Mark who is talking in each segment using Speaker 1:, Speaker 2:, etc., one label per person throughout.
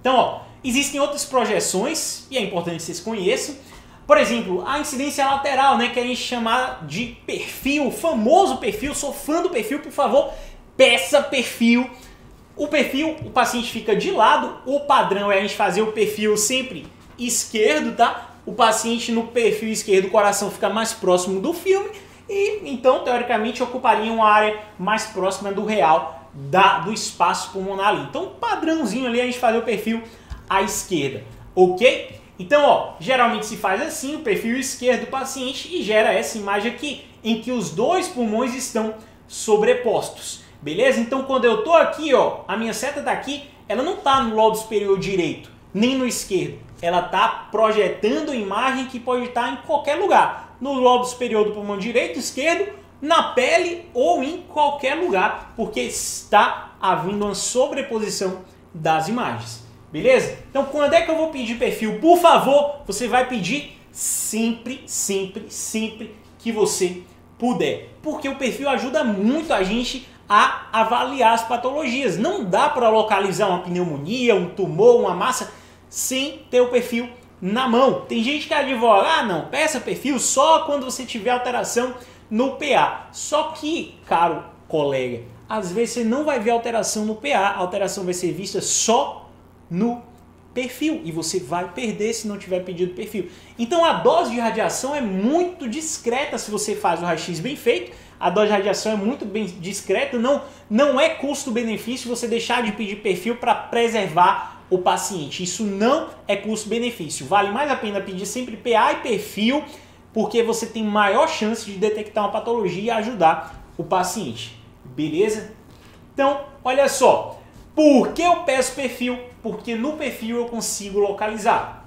Speaker 1: Então, ó, existem outras projeções, e é importante que vocês conheçam. Por exemplo, a incidência lateral, né, que a gente chama de perfil, o famoso perfil. Sou fã do perfil, por favor, peça perfil. O perfil, o paciente fica de lado, o padrão é a gente fazer o perfil sempre esquerdo, tá? O paciente no perfil esquerdo, o coração fica mais próximo do filme e então, teoricamente, ocuparia uma área mais próxima do real do espaço pulmonar ali. Então, padrãozinho ali a gente fazer o perfil à esquerda, ok? Então, ó, geralmente se faz assim, o perfil esquerdo do paciente e gera essa imagem aqui, em que os dois pulmões estão sobrepostos. Beleza? Então quando eu tô aqui, ó, a minha seta tá aqui, ela não tá no lobo superior direito, nem no esquerdo. Ela tá projetando imagem que pode estar em qualquer lugar. No lobo superior do pulmão direito, esquerdo, na pele ou em qualquer lugar, porque está havendo uma sobreposição das imagens. Beleza? Então quando é que eu vou pedir perfil? Por favor, você vai pedir sempre, sempre, sempre que você puder. Porque o perfil ajuda muito a gente a avaliar as patologias. Não dá para localizar uma pneumonia, um tumor, uma massa sem ter o perfil na mão. Tem gente que advoga, ah não, peça perfil só quando você tiver alteração no PA. Só que, caro colega, às vezes você não vai ver alteração no PA, a alteração vai ser vista só no perfil e você vai perder se não tiver pedido perfil. Então a dose de radiação é muito discreta se você faz o raio-x bem feito. A dose de radiação é muito bem discreta, não é custo-benefício você deixar de pedir perfil para preservar o paciente. Isso não é custo-benefício. Vale mais a pena pedir sempre PA e perfil, porque você tem maior chance de detectar uma patologia e ajudar o paciente. Beleza? Então, olha só. Por que eu peço perfil? Porque no perfil eu consigo localizar.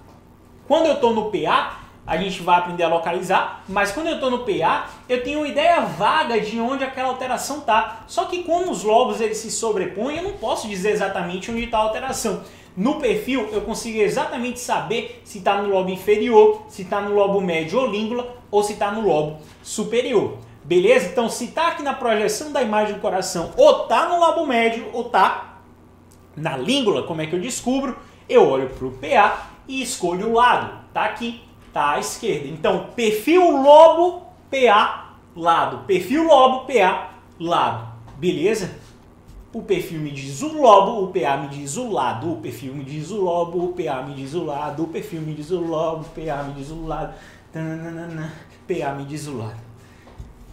Speaker 1: Quando eu estou no PA, a gente vai aprender a localizar, mas quando eu estou no PA, eu tenho uma ideia vaga de onde aquela alteração está. Só que como os lobos eles se sobrepõem, eu não posso dizer exatamente onde está a alteração. No perfil, eu consigo exatamente saber se está no lobo inferior, se está no lobo médio ou língula, ou se está no lobo superior. Beleza? Então, se está aqui na projeção da imagem do coração, ou está no lobo médio, ou está na língula, como é que eu descubro? Eu olho para o PA e escolho o lado. Está aqui, está à esquerda. Então, perfil lobo, PA, lado. Perfil lobo, PA, lado. Beleza? O perfil me diz o lobo, o PA me diz o lado. O perfil me diz o lobo, o PA me diz o lado. O perfil me diz o lobo, o PA me diz o lado. PA me diz o lado.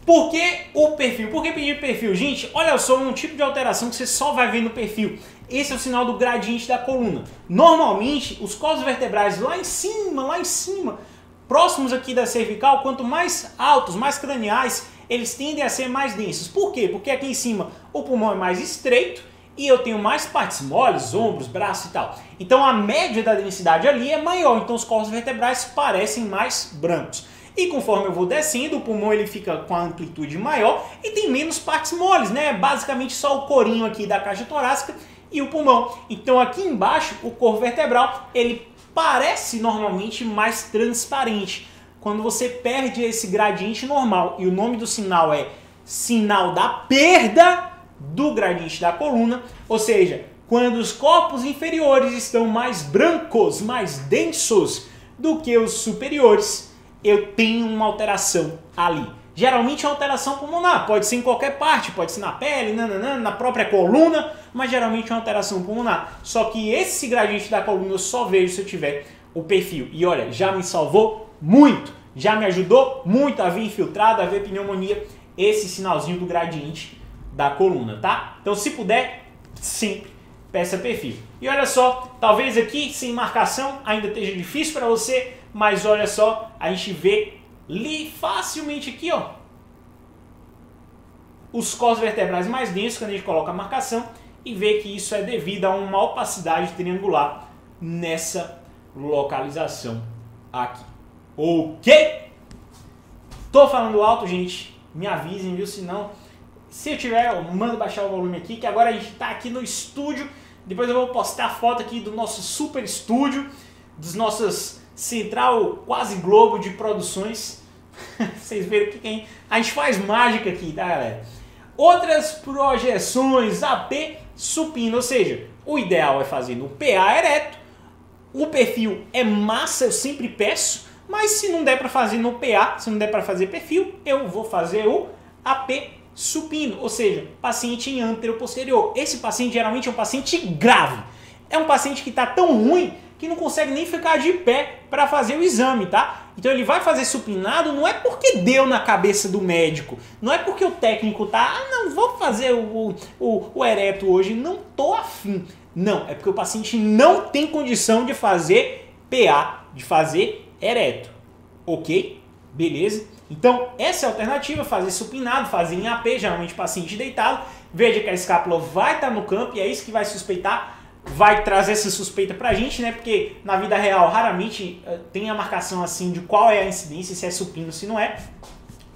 Speaker 1: Por que o perfil? Por que pedir perfil? Gente, olha só, um tipo de alteração que você só vai ver no perfil. Esse é o sinal do gradiente da coluna. Normalmente, os cossos vertebrais lá em cima, próximos aqui da cervical, quanto mais altos, mais craniais, eles tendem a ser mais densos. Por quê? Porque aqui em cima o pulmão é mais estreito e eu tenho mais partes moles, ombros, braços e tal. Então a média da densidade ali é maior, então os cossos vertebrais parecem mais brancos. E conforme eu vou descendo, o pulmão ele fica com a amplitude maior e tem menos partes moles, né? Basicamente só o corinho aqui da caixa torácica e o pulmão. Então aqui embaixo, o corpo vertebral, ele parece normalmente mais transparente. Quando você perde esse gradiente normal, e o nome do sinal é sinal da perda do gradiente da coluna, ou seja, quando os corpos inferiores estão mais brancos, mais densos do que os superiores, eu tenho uma alteração ali. Geralmente é uma alteração pulmonar, pode ser em qualquer parte, pode ser na pele, na própria coluna, mas geralmente é uma alteração pulmonar. Só que esse gradiente da coluna eu só vejo se eu tiver o perfil. E olha, já me salvou muito, já me ajudou muito a ver infiltrado, a ver pneumonia, esse sinalzinho do gradiente da coluna, tá? Então se puder, sempre peça perfil. E olha só, talvez aqui sem marcação ainda esteja difícil para você, mas olha só, a gente vê ali facilmente aqui, ó, os cossos vertebrais mais densos quando a gente coloca a marcação e vê que isso é devido a uma opacidade triangular nessa localização aqui. Ok? Tô falando alto, gente, me avisem, viu? Senão, se eu tiver, eu mando baixar o volume aqui, que agora a gente tá aqui no estúdio. Depois eu vou postar a foto aqui do nosso super estúdio, dos nossos central quase globo de produções. Vocês verem que a gente faz mágica aqui, tá, galera? Outras projeções AP supino, ou seja, o ideal é fazer no PA ereto. O perfil é massa, eu sempre peço, mas se não der para fazer no PA, se não der para fazer perfil, eu vou fazer o AP supino, ou seja, paciente em anteroposterior. Esse paciente geralmente é um paciente grave. É um paciente que está tão ruim que não consegue nem ficar de pé para fazer o exame, tá? Então ele vai fazer supinado não é porque deu na cabeça do médico, não é porque o técnico tá, não, vou fazer o ereto hoje, não tô afim. Não, é porque o paciente não tem condição de fazer PA, de fazer ereto, ok? Beleza? Então essa é a alternativa, fazer supinado, fazer em AP, geralmente paciente deitado, veja que a escápula vai estar no campo e é isso que vai suspeitar, vai trazer essa suspeita pra gente, né? Porque na vida real raramente tem a marcação assim de qual é a incidência, se é supino, se não é.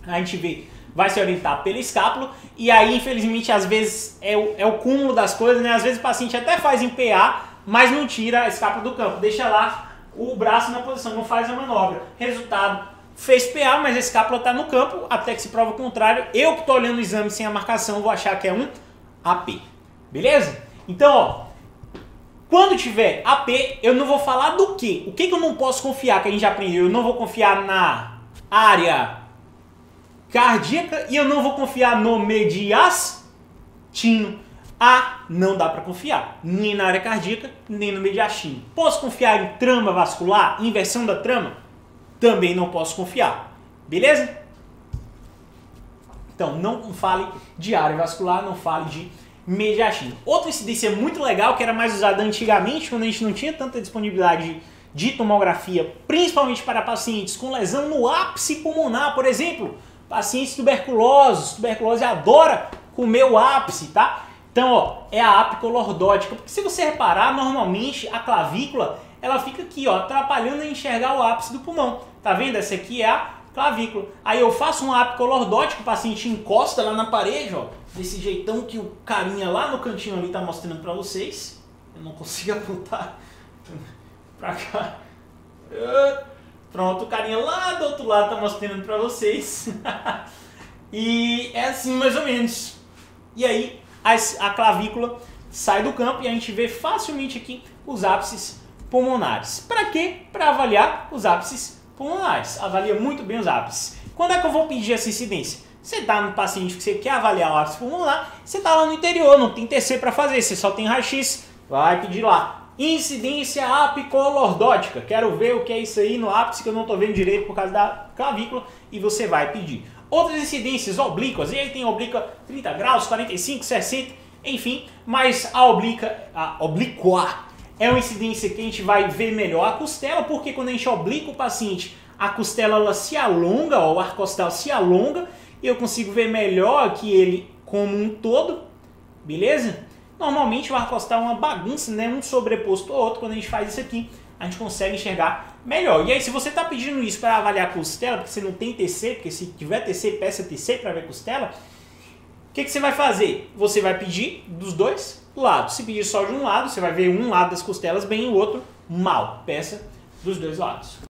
Speaker 1: A gente vê, vai se orientar pela escápula e aí infelizmente às vezes é o cúmulo das coisas, né? Às vezes o paciente até faz em PA, mas não tira a escápula do campo, deixa lá o braço na posição, não faz a manobra. Resultado, fez PA, mas a escápula está no campo, até que se prova o contrário. Eu que estou olhando o exame sem a marcação vou achar que é um AP, beleza? Então, ó, quando tiver AP, eu não vou falar do quê? O que eu não posso confiar, que a gente já aprendeu? Eu não vou confiar na área cardíaca e eu não vou confiar no mediastino. Não dá para confiar, nem na área cardíaca, nem no mediastino. Posso confiar em trama vascular, inversão da trama? Também não posso confiar, beleza? Então, não fale de área vascular, não fale de mediastino. Outra incidência muito legal, que era mais usada antigamente, quando a gente não tinha tanta disponibilidade de tomografia, principalmente para pacientes com lesão no ápice pulmonar, por exemplo, pacientes tuberculosos, tuberculose adora comer o ápice, tá? Então, ó, é a apicolordótica, porque se você reparar, normalmente a clavícula, ela fica aqui, ó, atrapalhando a enxergar o ápice do pulmão. Tá vendo? Essa aqui é a clavícula. Aí eu faço um apicolordótico, o paciente encosta lá na parede, ó, desse jeitão que o carinha lá no cantinho ali tá mostrando pra vocês. Eu não consigo apontar pra cá. Pronto, o carinha lá do outro lado tá mostrando pra vocês. E é assim mais ou menos. E aí a clavícula sai do campo e a gente vê facilmente aqui os ápices pulmonares. Para quê? Para avaliar os ápices pulmonares. Avalia muito bem os ápices. Quando é que eu vou pedir essa incidência? Você está no paciente que você quer avaliar o ápice pulmonar, você está lá no interior, não tem TC para fazer, você só tem raio-x, vai pedir lá. Incidência apicolordótica. Quero ver o que é isso aí no ápice que eu não estou vendo direito por causa da clavícula e você vai pedir. Outras incidências oblíquas, e aí tem oblíqua 30 graus, 45, 60, enfim, mas a oblíqua é uma incidência que a gente vai ver melhor a costela, porque quando a gente obliqua o paciente, a costela ela se alonga, ó, o arco costal se alonga, e eu consigo ver melhor que ele como um todo, beleza? Normalmente o arco costal é uma bagunça, né? Um sobreposto ao outro, quando a gente faz isso aqui, a gente consegue enxergar melhor. E aí, se você está pedindo isso para avaliar a costela, porque você não tem TC, porque se tiver TC, peça TC para ver a costela, o que você vai fazer? Você vai pedir dos dois lados. Se pedir só de um lado, você vai ver um lado das costelas bem e o outro mal. Peça dos dois lados.